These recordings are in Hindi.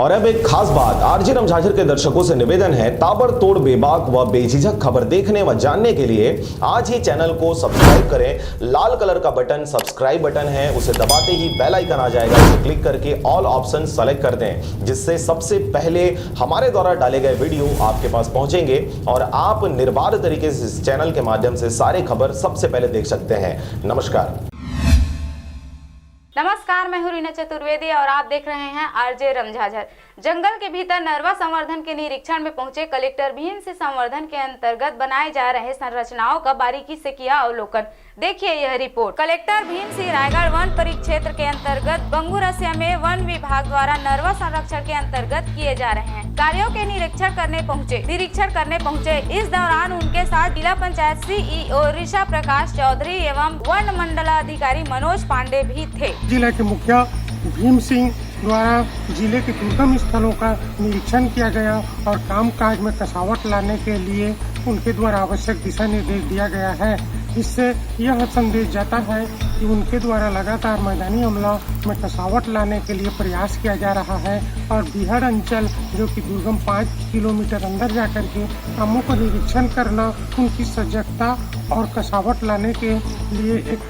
और अब एक खास बात, आरजे रमझाझर के दर्शकों से निवेदन है, ताबड़तोड़ बेबाक व बेझिझक खबर देखने व जानने के लिए आज ही चैनल को सब्सक्राइब करें। लाल कलर का बटन सब्सक्राइब बटन है, उसे दबाते ही बेल आइकन आ जाएगा, उसे क्लिक करके ऑल ऑप्शन सेलेक्ट कर दें, जिससे सबसे पहले हमारे द्वारा डाले गए वीडियो आपके पास पहुंचेंगे और आप निर्बाध तरीके से इस चैनल के माध्यम से सारे खबर सबसे पहले देख सकते हैं। नमस्कार। नमस्कार, मैं हूं रीना चतुर्वेदी और आप देख रहे हैं आरजे रमझाझर। जंगल के भीतर नरवा संवर्धन के निरीक्षण में पहुंचे कलेक्टर भीम सिंह संवर्धन के अंतर्गत बनाए जा रहे संरचनाओं का बारीकी से किया अवलोकन। देखिए यह report. Collector Bhim Singh Raigarh one परिक्षेत्र के अंतर्गत बंगुरसिया में वन विभाग द्वारा नरवा संरक्षण के अंतर्गत किए जा रहे हैं कार्यों के निरीक्षण करने पहुंचे। इस दौरान उनके साथ जिला पंचायत सीईओ ऋषा प्रकाश चौधरी एवं वन मंडलाधिकारी मनोज पांडे भी थे। जिला के मुखिया भीम सिंह द्वारा जिले के दुर्गम स्थलों का निरीक्षण किया गया और कामकाज में कसावट लाने के लिए उनके द्वारा आवश्यक दिशा निर्देश दिया गया है। इससे यह संदेश जाता है कि उनके द्वारा लगातार मैदानी अमला में कसावट लाने के लिए प्रयास किया जा रहा है और बिहड़ अंचल जो कि दुर्गम 5 किलोमीटर अंदर जाकर के कामों को निरीक्षण करना उनकी सजगता और कसावट लाने के लिए एक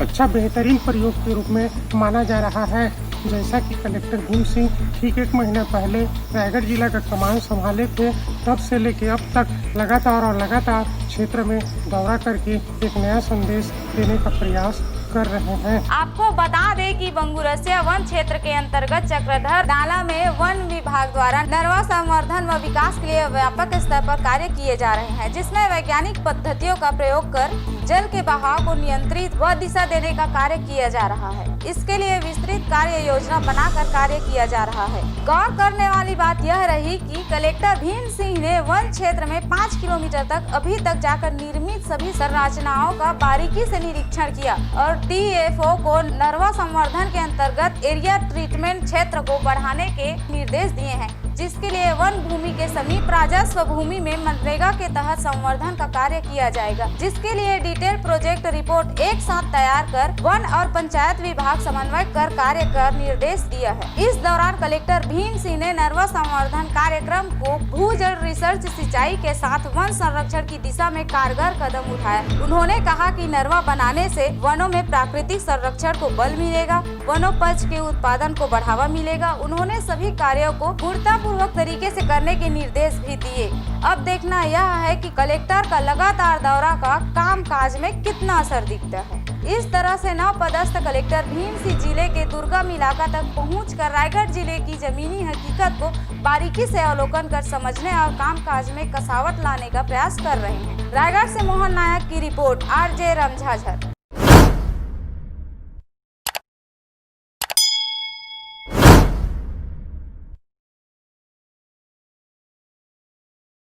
अच्छा बेहतरीन प्रयोग के रूप में माना जा रहा है। जैसा कि कलेक्टर भीम सिंह ठीक 1 महीना पहले रायगढ़ जिला का कमान संभाले थे, तब से लेकर अब तक लगातार क्षेत्र में दौरा करके एक नया संदेश देने का प्रयास कर रहे हैं। आपको बता दें कि बंगुरसिया वन क्षेत्र के अंतर्गत चक्रधर नाला में वन विभाग द्वारा नरवा संवर्धन व विकास के लिए व्यापक स्तर पर कार्य किए जा रहे हैं, जिसमें वैज्ञानिक पद्धतियों का प्रयोग कर जल के बहाव को नियंत्रित व दिशा देने का कार्य किया जा रहा है। इसके लिए विस्तृत कार्य योजना बनाकर कार्य किया जा रहा है। गौर करने वाली बात यह रही कि कलेक्टर भीम सिंह ने वन क्षेत्र में 5 किलोमीटर तक अभी तक जाकर निर्मित सभी संरचनाओं का बारीकी से निरीक्षण किया और DFO को नरवा संवर्धन के अंतर्गत एरिया ट्रीटमेंट क्षेत्र को बढ़ाने के निर्देश दिए हैं, जिसके लिए वन भूमि के समीप राजस्व भूमि में मनरेगा के तहत संवर्धन का कार्य किया जाएगा, जिसके लिए डिटेल प्रोजेक्ट रिपोर्ट एक साथ तैयार कर वन और पंचायत विभाग समन्वय कर कार्य कर निर्देश दिया है। इस दौरान कलेक्टर भीम सिंह ने नरवा संवर्धन कार्यक्रम को भूजल रिसर्च सिंचाई के साथ वन संरक्षण की दिशा में कारगर कदम उठाया। उन्होंने कहा कि नरवा बनाने से वनों में प्राकृतिक संरक्षण को बल मिलेगा, वनोपज के उत्पादन को बढ़ावा मिलेगा। उन्होंने सभी कार्यों को पूर्वक तरीके से करने के निर्देश भी दिए। अब देखना यह है कि कलेक्टर का लगातार दौरा का कामकाज में कितना असर दिखता है। इस तरह से नवपदस्थ कलेक्टर भीम सिंह जिले के दुर्गम इलाका तक पहुंचकर रायगढ़ जिले की जमीनी हकीकत को बारीकी से अवलोकन कर समझने और कामकाज में कसावट लाने का प्रयास कर रहे हैं। रायगढ़ से मोहन नायक की रिपोर्ट, आरजे रमझाझर।